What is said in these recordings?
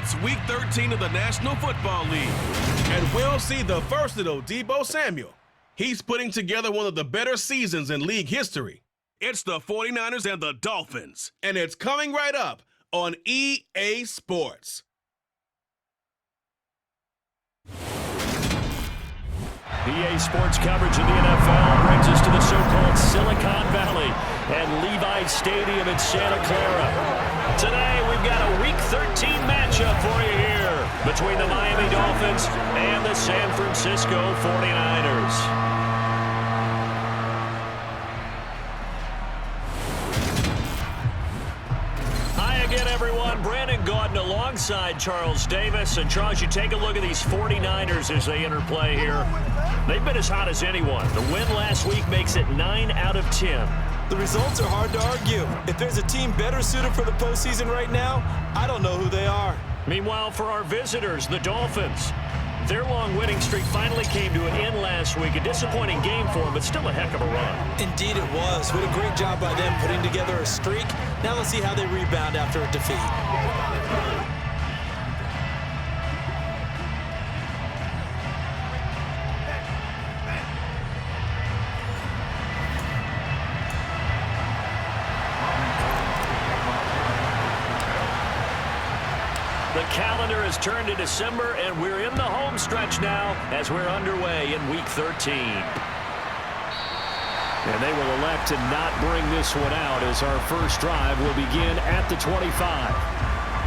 It's Week 13 of the National Football League, and we'll see the versatile Deebo Samuel. He's putting together one of the better seasons in league history. It's the 49ers and the Dolphins, and it's coming right up on EA Sports. EA Sports coverage of the NFL brings us to the so-called Silicon Valley and Levi's Stadium in Santa Clara. Today, we've got a Week 13 matchup for you here between the Miami Dolphins and the San Francisco 49ers. Again, everyone, Brandon Gaudin alongside Charles Davis. And Charles, you take a look at these 49ers as they interplay here. They've been as hot as anyone. The win last week makes it 9 out of 10. The results are hard to argue. If there's a team better suited for the postseason right now, I don't know who they are. Meanwhile, for our visitors, the Dolphins, their long winning streak finally came to an end last week. A disappointing game for them, but still a heck of a run. Indeed it was. What a great job by them putting together a streak. Now let's see how they rebound after a defeat. The calendar has turned to December, and we're in the home stretch now as we're underway in Week 13. And they will elect to not bring this one out as our first drive will begin at the 25.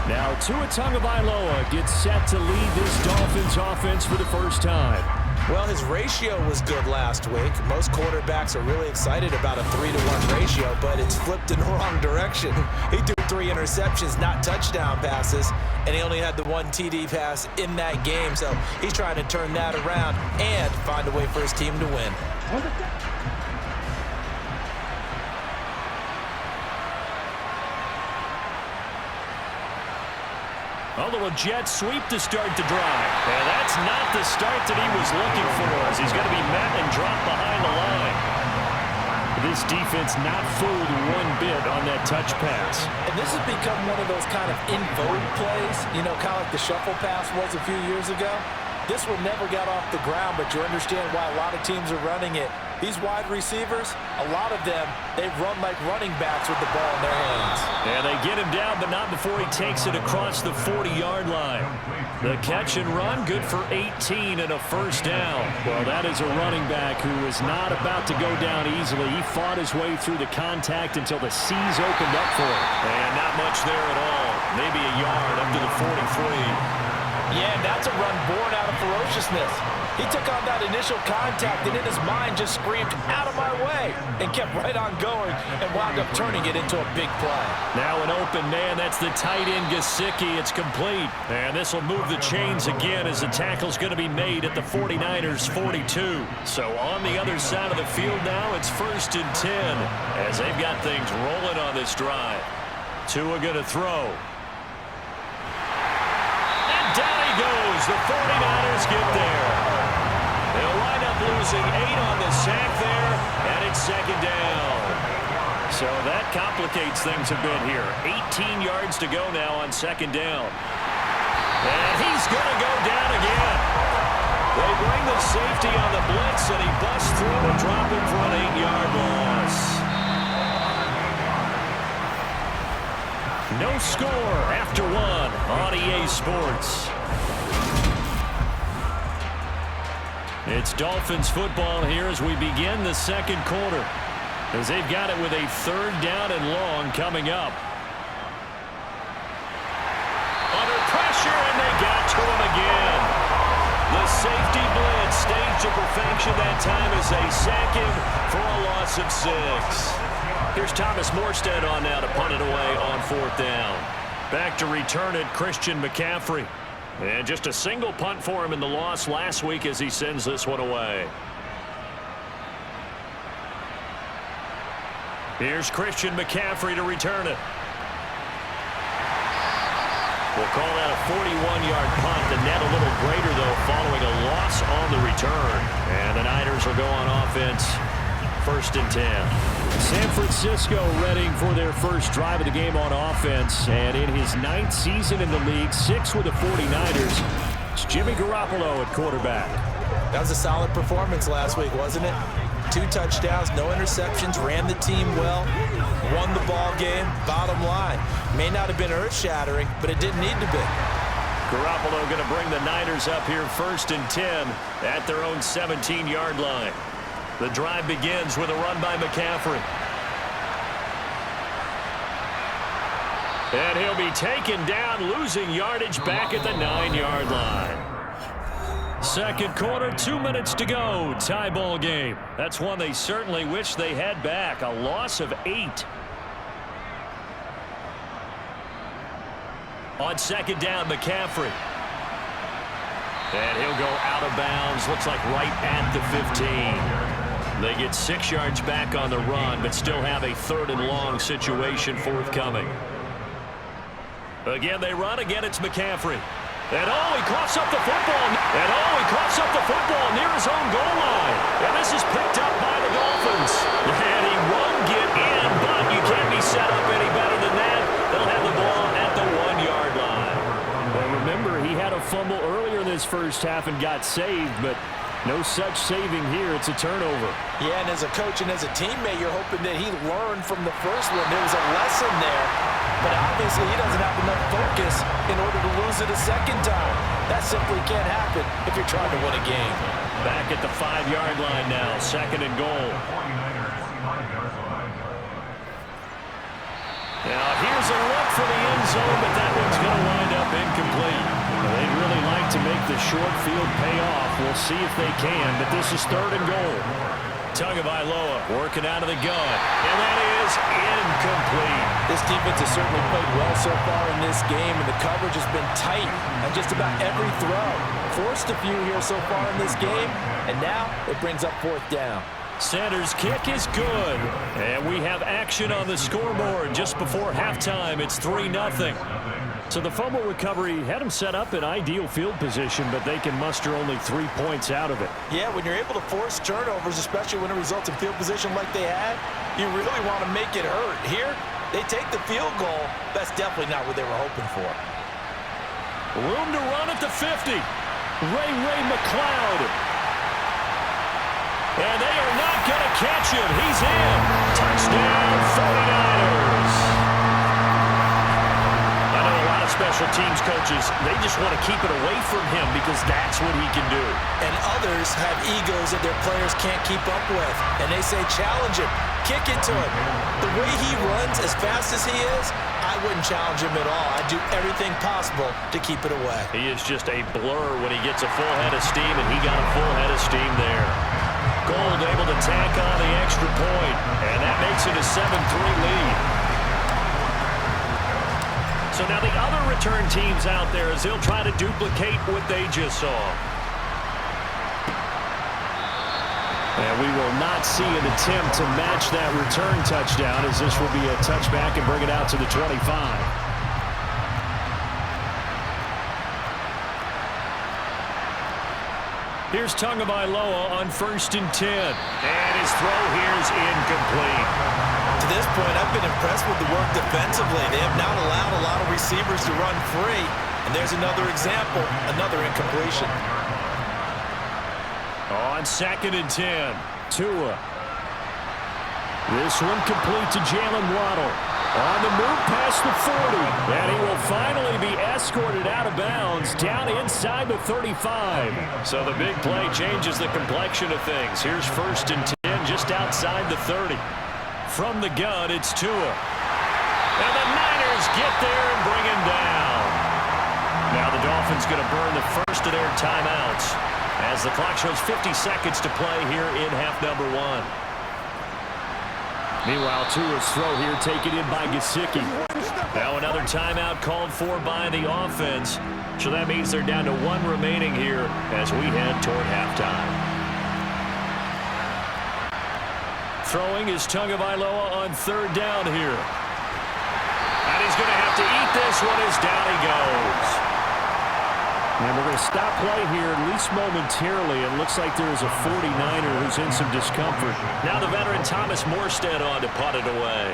Now, Tua Tagovailoa gets set to lead this Dolphins offense for the first time. Well, his ratio was good last week. Most quarterbacks are really excited about a 3-to-1 ratio, but it's flipped in the wrong direction. He threw 3 interceptions, not touchdown passes, and he only had the 1 TD pass in that game. So he's trying to turn that around and find a way for his team to win. Although a jet sweep to start the drive. And that's not the start that he was looking for, as he's going to be met and dropped behind the line. This defense not fooled one bit on that touch pass. And this has become one of those kind of in vogue plays, you know, kind of like the shuffle pass was a few years ago. This one never got off the ground, but you understand why a lot of teams are running it. These wide receivers, a lot of them, they run like running backs with the ball in their hands. And they get him down, but not before he takes it across the 40-yard line. The catch and run, good for 18 and a first down. Well, that is a running back who is not about to go down easily. He fought his way through the contact until the seas opened up for him. And not much there at all. Maybe a yard up to the 43. Yeah, and that's a run born out of ferociousness. He took on that initial contact and in his mind just screamed, "Out of my way," and kept right on going and wound up turning it into a big play. Now an open man. That's the tight end, Gesicki. It's complete. And this will move the chains again as the tackle's going to be made at the 49ers' 42. So on the other side of the field now, it's 1st and 10 as they've got things rolling on this drive. Tua going to throw. Down he goes. The 49ers get there. They'll wind up losing 8 on the sack there, and it's 2nd down. So that complicates things a bit here. 18 yards to go now on 2nd down. And he's going to go down again. They bring the safety on the blitz, and he busts through and drop him for an 8-yard loss. No score after 1 on EA Sports. It's Dolphins football here as we begin the 2nd quarter, as they've got it with a 3rd down and long coming up. Under pressure, and they got to him again. The safety blitz staged to perfection that time as they sack him for a loss of 6. Here's Thomas Morstead on now to punt it away on 4th down. Back to return it, Christian McCaffrey. And just a single punt for him in the loss last week as he sends this one away. Here's Christian McCaffrey to return it. We'll call that a 41-yard punt. The net a little greater, though, following a loss on the return. And the Niners will go on offense 1st and 10. San Francisco readying for their first drive of the game on offense. And in his 9th season in the league, 6 with the 49ers, it's Jimmy Garoppolo at quarterback. That was a solid performance last week, wasn't it? 2 touchdowns, no interceptions, ran the team well, won the ball game. Bottom line, may not have been earth-shattering, but it didn't need to be. Garoppolo going to bring the Niners up here 1st and 10 at their own 17-yard line. The drive begins with a run by McCaffrey. And he'll be taken down, losing yardage back at the 9-yard line. Second quarter, 2 minutes to go. Tie ball game. That's one they certainly wish they had back. A loss of 8. On 2nd down, McCaffrey. And he'll go out of bounds. Looks like right at the 15. They get 6 yards back on the run, but still have a 3rd and long situation forthcoming. Again, they run. Again, it's McCaffrey. And he coughs up the football. Near his own goal line. And this is picked up by the Dolphins. And he won't get in, but you can't be set up any better than that. They'll have the ball at the 1-yard line. Well, remember, he had a fumble earlier in this first half and got saved, but no such saving here. It's a turnover. Yeah, and as a coach and as a teammate, you're hoping that he learned from the first one. There was a lesson there, but obviously he doesn't have enough focus in order to lose it a second time. That simply can't happen if you're trying to win a game. Back at the 5-yard line now, 2nd and goal. Now here's a look for the end zone, but that one's going to wind up incomplete. They'd really like to make the short field pay off. We'll see if they can, but this is 3rd and goal. Tagovailoa working out of the gun, and that is incomplete. This defense has certainly played well so far in this game, and the coverage has been tight on just about every throw. Forced a few here so far in this game, and now it brings up 4th down. Sanders' kick is good, and we have action on the scoreboard just before halftime. It's 3-0. So the fumble recovery had them set up in ideal field position, but they can muster only 3 points out of it. Yeah, when you're able to force turnovers, especially when it results in field position like they had, you really want to make it hurt. Here, they take the field goal. That's definitely not what they were hoping for. Room to run at the 50. Ray McLeod. And they are not going to catch him. He's in. Touchdown, 49ers. I know a lot of special teams coaches, they just want to keep it away from him because that's what he can do. And others have egos that their players can't keep up with. And they say, challenge him. Kick it to him. The way he runs as fast as he is, I wouldn't challenge him at all. I'd do everything possible to keep it away. He is just a blur when he gets a full head of steam, and he got a full head of steam there. Gold able to tack on the extra point, and that makes it a 7-3 lead. So now the other return teams out there as they'll try to duplicate what they just saw. And we will not see an attempt to match that return touchdown, as this will be a touchback and bring it out to the 25. Here's Tagovailoa on 1st and 10. And his throw here is incomplete. To this point, I've been impressed with the work defensively. They have not allowed a lot of receivers to run free. And there's another example, another incompletion. On 2nd and 10, Tua. This one complete to Jalen Waddle. On the move past the 40. And he will finally be escorted out of bounds down inside the 35. So the big play changes the complexion of things. Here's 1st and 10 just outside the 30. From the gun, it's Tua. And the Niners get there and bring him down. Now the Dolphins going to burn the first of their timeouts as the clock shows 50 seconds to play here in half number 1. Meanwhile, Tua's throw here taken in by Gesicki. Now another timeout called for by the offense. So that means they're down to 1 remaining here as we head toward halftime. Throwing is Tagovailoa on 3rd down here. And he's going to have to eat this one as down he goes. And we're going to stop play here, at least momentarily. It looks like there is a 49er who's in some discomfort. Now the veteran Thomas Morstead on to punt it away.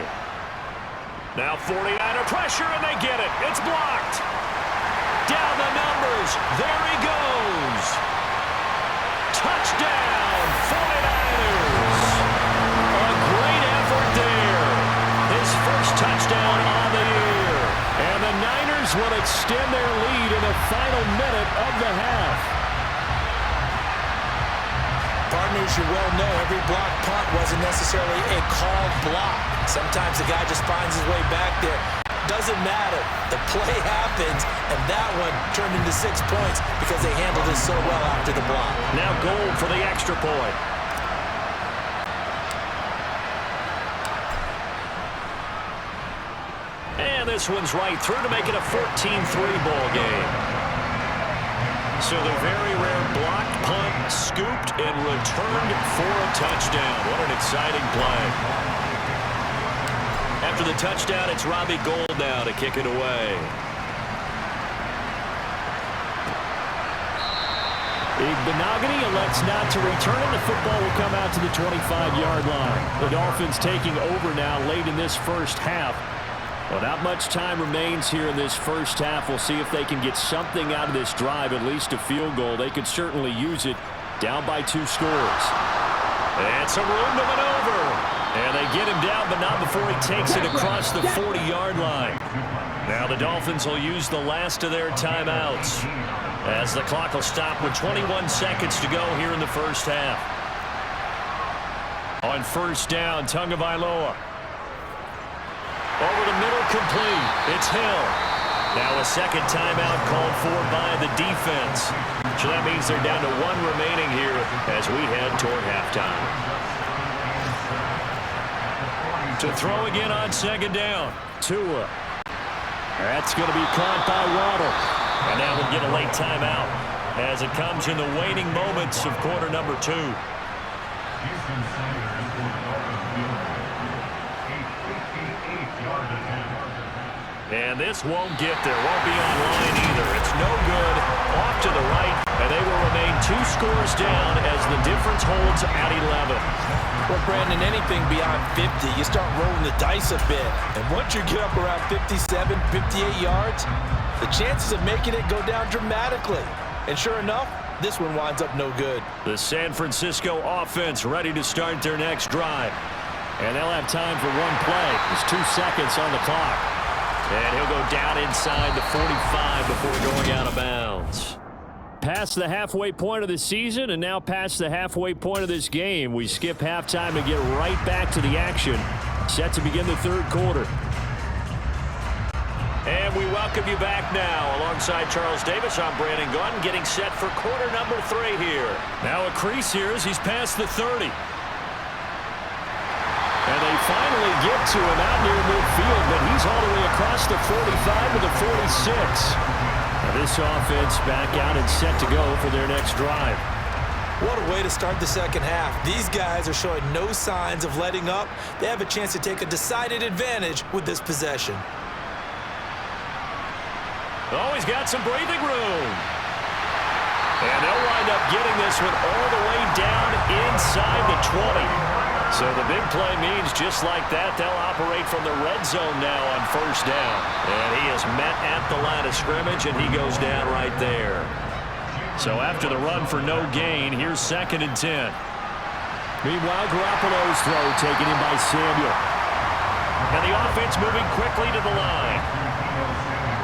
Now 49er pressure, and they get it. It's blocked. Down the numbers. There he goes. Touchdown, 49ers. A great effort there. His first touchdown on the year. And the Niners will extend their lead in the final minute of the half. Partners, you well know every blocked punt wasn't necessarily a called block. Sometimes the guy just finds his way back there. Doesn't matter. The play happens, and that one turned into 6 points because they handled it so well after the block. Now Gold for the extra point. And this one's right through to make it a 14-3 ball game. So the very rare blocked punt scooped and returned for a touchdown. What an exciting play. After the touchdown, it's Robbie Gould now to kick it away. Benogany elects not to return, and the football will come out to the 25-yard line. The Dolphins taking over now late in this first half. Well, not much time remains here in this first half. We'll see if they can get something out of this drive, at least a field goal. They could certainly use it, down by 2 scores. And some room to maneuver. And they get him down, but not before he takes it across the 40-yard line. Now the Dolphins will use the last of their timeouts, as the clock will stop with 21 seconds to go here in the first half. On first down, Tagovailoa. Over the middle, complete. It's Hill. Now a second timeout called for by the defense. So that means they're down to 1 remaining here as we head toward halftime. To throw again on second down. Tua. That's going to be caught by Waddle. And now we'll get a late timeout as it comes in the waning moments of quarter number 2. And this won't get there. Won't be online either. It's no good. Off to the right. And they will remain 2 scores down as the difference holds at 11. Well, Brandon, anything beyond 50, you start rolling the dice a bit. And once you get up around 57, 58 yards, the chances of making it go down dramatically. And sure enough, this one winds up no good. The San Francisco offense ready to start their next drive. And they'll have time for 1 play. There's 2 seconds on the clock. And he'll go down inside the 45 before going out of bounds. Past the halfway point of the season and now past the halfway point of this game. We skip halftime and get right back to the action. Set to begin the third quarter. And we welcome you back now. Alongside Charles Davis, I'm Brandon Gunn, getting set for quarter number 3 here. Now a crease here as he's past the 30. And they finally get to him out near midfield, but he's all the way across the 45 to the 46. Now this offense back out and set to go for their next drive. What a way to start the second half. These guys are showing no signs of letting up. They have a chance to take a decided advantage with this possession. Oh, he's got some breathing room. And they'll wind up getting this one all the way down inside the 20. So the big play means just like that, they'll operate from the red zone now on first down. And he is met at the line of scrimmage, and he goes down right there. So after the run for no gain, here's 2nd and 10. Meanwhile, Garoppolo's throw taken in by Samuel. And the offense moving quickly to the line.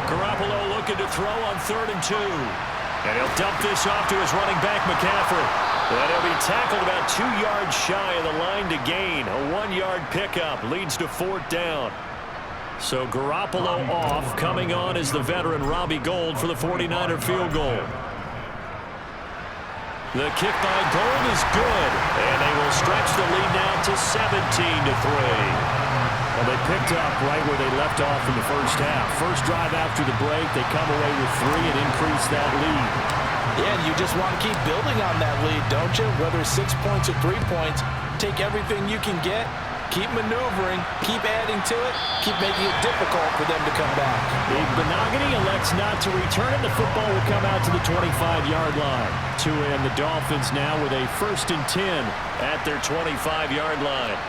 Garoppolo looking to throw on 3rd and 2. And he'll dump this off to his running back, McCaffrey. And he'll be tackled about 2 yards shy of the line to gain. A 1-yard pickup leads to 4th down. So Garoppolo off. Coming on is the veteran Robbie Gould for the 49er field goal. The kick by Gould is good. And they will stretch the lead now to 17-3. Well, they picked up right where they left off in the first half. First drive after the break, they come away with 3 and increase that lead. Yeah, and you just want to keep building on that lead, don't you? Whether it's 6 points or 3 points, take everything you can get Keep maneuvering, keep adding to it, keep making it difficult for them to come back. Big Benogany elects not to return it. The football will come out to the 25-yard line. Tua and the Dolphins now with a 1st and 10 at their 25-yard line.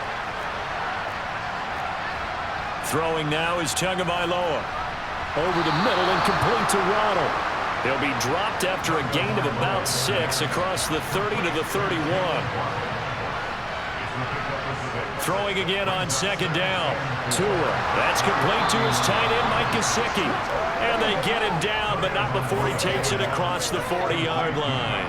Throwing now is Tagovailoa. Over the middle and complete to Waddle. He'll be dropped after a gain of about 6 across the 30 to the 31. Throwing again on 2nd down. Tua. That's complete to his tight end, Mike Gesicki. And they get him down, but not before he takes it across the 40-yard line.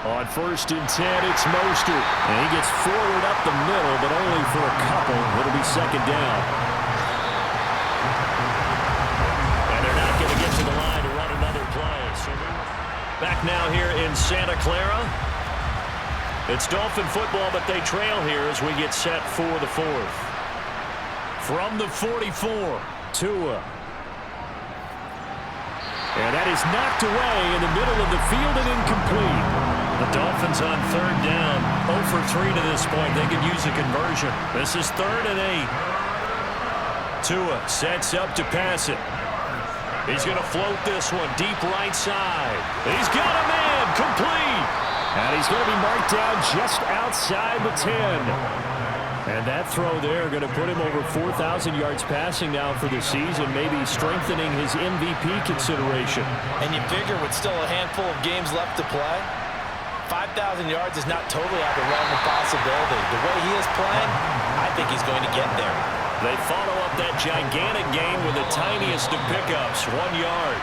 On 1st and 10, it's Mostert. And he gets forward up the middle, but only for a couple. It'll be 2nd down. And they're not going to get to the line to run another play. So back now here in Santa Clara. It's Dolphin football, but they trail here as we get set for the 4th. From the 44, Tua. And that is knocked away in the middle of the field and incomplete. The Dolphins on 3rd down, 0 for 3 to this point. They could use a conversion. This is 3rd and 8. Tua sets up to pass it. He's going to float this one deep right side. He's got a man, complete. And he's going to be marked down just outside the 10. And that throw there going to put him over 4,000 yards passing now for the season, maybe strengthening his MVP consideration. And you figure with still a handful of games left to play, 5,000 yards is not totally out of the realm of possibility. The way he is playing, I think he's going to get there. They follow up that gigantic gain with the tiniest of pickups, 1 yard.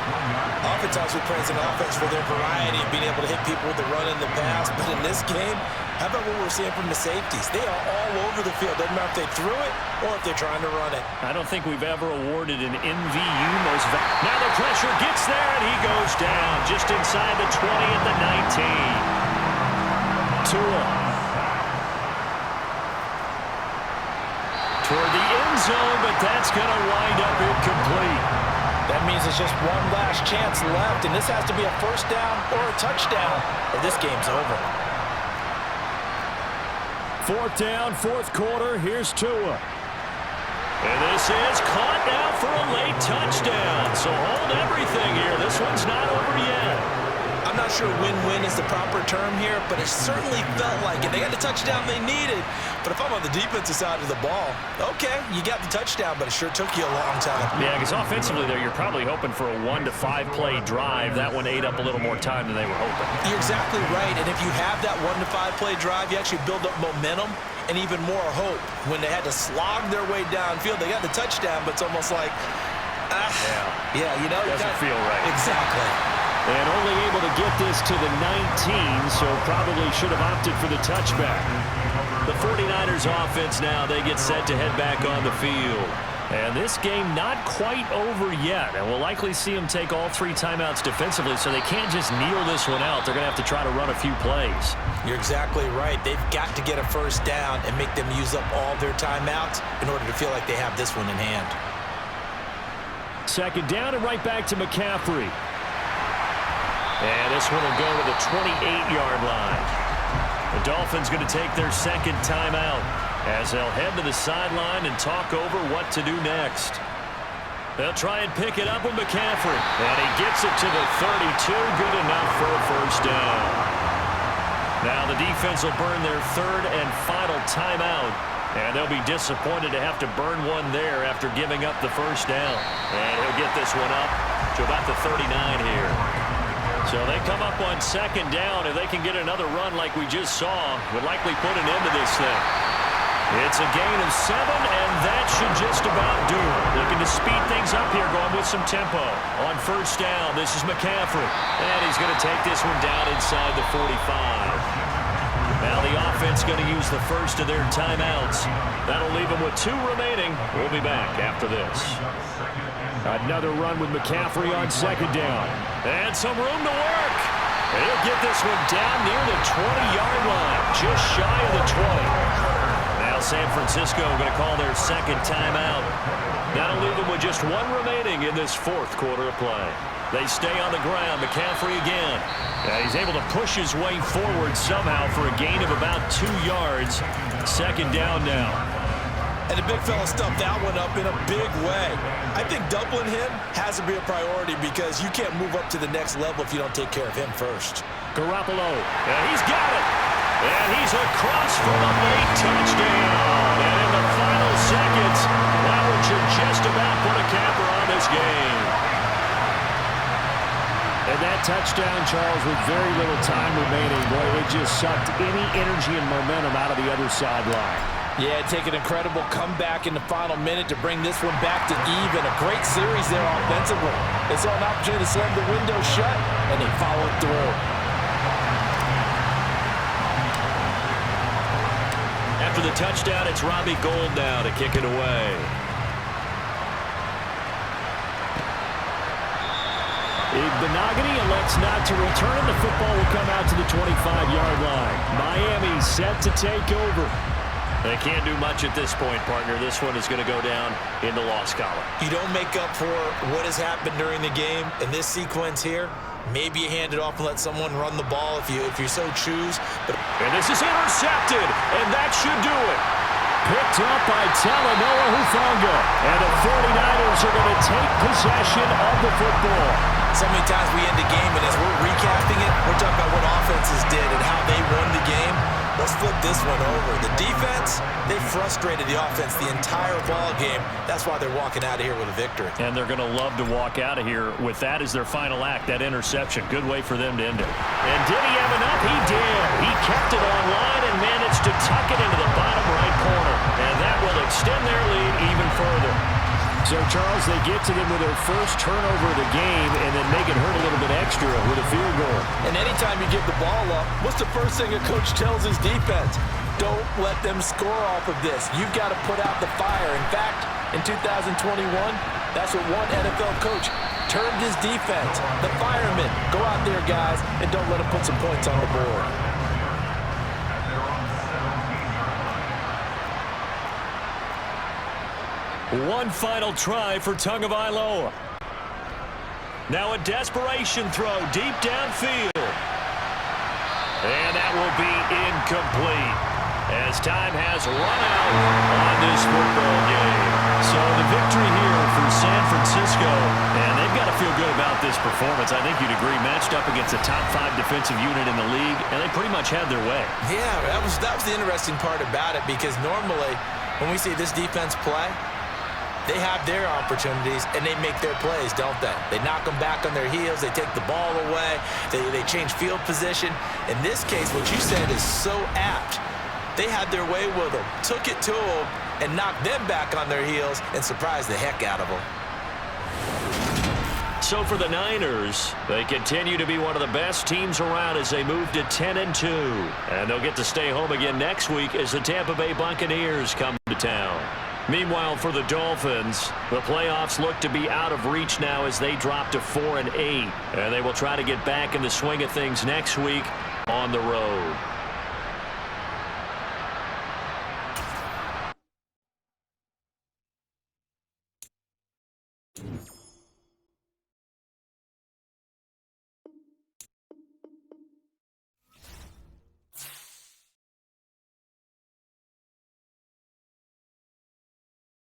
Oftentimes we praise an offense for their variety of being able to hit people with the run in the pass, but in this game, how about what we're seeing from the safeties? They are all over the field. Doesn't matter if they threw it or if they're trying to run it. I don't think we've ever awarded an MVU most. Now the pressure gets there, and he goes down just inside the 20 at the 19. Tua. Toward the end zone, but that's going to wind up incomplete. That means it's just one last chance left, and this has to be a 1st down or a touchdown, or this game's over. 4th down, 4th quarter. Here's Tua. And this is caught now for a late touchdown. So hold everything here. This one's not over yet. I'm not sure win-win is the proper term here, but it certainly felt like it. They got the touchdown they needed, but if I'm on the defensive side of the ball, okay, you got the touchdown, but it sure took you a long time. Yeah, because offensively there, you're probably hoping for a 1 to 5 play drive. That one ate up a little more time than they were hoping. You're exactly right, and if you have that 1 to 5 play drive, you actually build up momentum and even more hope. When they had to slog their way downfield, they got the touchdown, but it's almost like, yeah, you know. Doesn't feel right. Exactly. And only able to get this to the 19, so probably should have opted for the touchback. The 49ers offense now, they get set to head back on the field. And this game not quite over yet. And we'll likely see them take all 3 timeouts defensively, so they can't just kneel this one out. They're going to have to try to run a few plays. You're exactly right. They've got to get a 1st down and make them use up all their timeouts in order to feel like they have this one in hand. 2nd down and right back to McCaffrey. And this one will go to the 28-yard line. The Dolphins going to take their 2nd timeout as they'll head to the sideline and talk over what to do next. They'll try and pick it up with McCaffrey. And he gets it to the 32. Good enough for a 1st down. Now the defense will burn their 3rd and final timeout. And they'll be disappointed to have to burn one there after giving up the 1st down. And he'll get this one up to about the 39 here. So they come up on 2nd down. If they can get another run like we just saw, would likely put an end to this thing. It's a gain of 7, and that should just about do it. Looking to speed things up here, going with some tempo. On 1st down, this is McCaffrey. And he's going to take this one down inside the 45. Now the offense going to use the 1st of their timeouts. That'll leave them with 2 remaining. We'll be back after this. Another run with McCaffrey on 2nd down. And some room to work. And he'll get this one down near the 20-yard line, just shy of the 20. Now San Francisco going to call their 2nd timeout. That'll leave them with just one remaining in this fourth quarter of play. They stay on the ground. McCaffrey again. He's able to push his way forward somehow for a gain of about 2 yards. Second down now. And the big fella stuffed that one up in a big way. I think doubling him has to be a priority because you can't move up to the next level if you don't take care of him first. Garoppolo, and he's got it. And he's across for a late touchdown. And in the final seconds, that one should just about put a capper on this game. And that touchdown, Charles, with very little time remaining, boy, it just sucked any energy and momentum out of the other sideline. Yeah, take an incredible comeback in the final minute to bring this one back to even. A great series there offensively. They saw an opportunity to slam the window shut, and they followed through. After the touchdown, it's Robbie Gould now to kick it away. Benogany elects not to return, and the football will come out to the 25-yard line. Miami set to take over. They can't do much at this point, partner. This one is going to go down in the loss column. You don't make up for what has happened during the game. In this sequence here, maybe you hand it off and let someone run the ball if you so choose. And this is intercepted, and that should do it. Picked up by Talanoa Hufanga. And the 49ers are going to take possession of the football. So many times we end the game, and as we're recapping it, we're talking about what offenses did and how they won the game. Let's flip this one over. The defense, they frustrated the offense the entire ball game. That's why they're walking out of here with a victory. And they're going to love to walk out of here with that as their final act, that interception. Good way for them to end it. And did he have enough? He did. He kept it online and managed to tuck it into the bottom right corner. And that will extend their lead even further. So, Charles, they get to them with their first turnover of the game and then make it hurt a little bit extra with a field goal. And anytime you give the ball up, what's the first thing a coach tells his defense? Don't let them score off of this. You've got to put out the fire. In fact, in 2021, that's what one NFL coach termed his defense. The firemen. Go out there, guys, and don't let them put some points on the board. One final try for Tagovailoa. Now a desperation throw deep downfield. And that will be incomplete as time has run out on this football game. So the victory here for San Francisco, and they've got to feel good about this performance. I think you'd agree, matched up against a top 5 defensive unit in the league, and they pretty much had their way. Yeah, that was the interesting part about it, because normally when we see this defense play, they have their opportunities, and they make their plays, don't they? They knock them back on their heels. They take the ball away. They change field position. In this case, what you said is so apt. They had their way with them, took it to them, and knocked them back on their heels and surprised the heck out of them. So for the Niners, they continue to be one of the best teams around as they move to 10-2. And they'll get to stay home again next week as the Tampa Bay Buccaneers come to town. Meanwhile, for the Dolphins, the playoffs look to be out of reach now as they drop to 4-8. And they will try to get back in the swing of things next week on the road.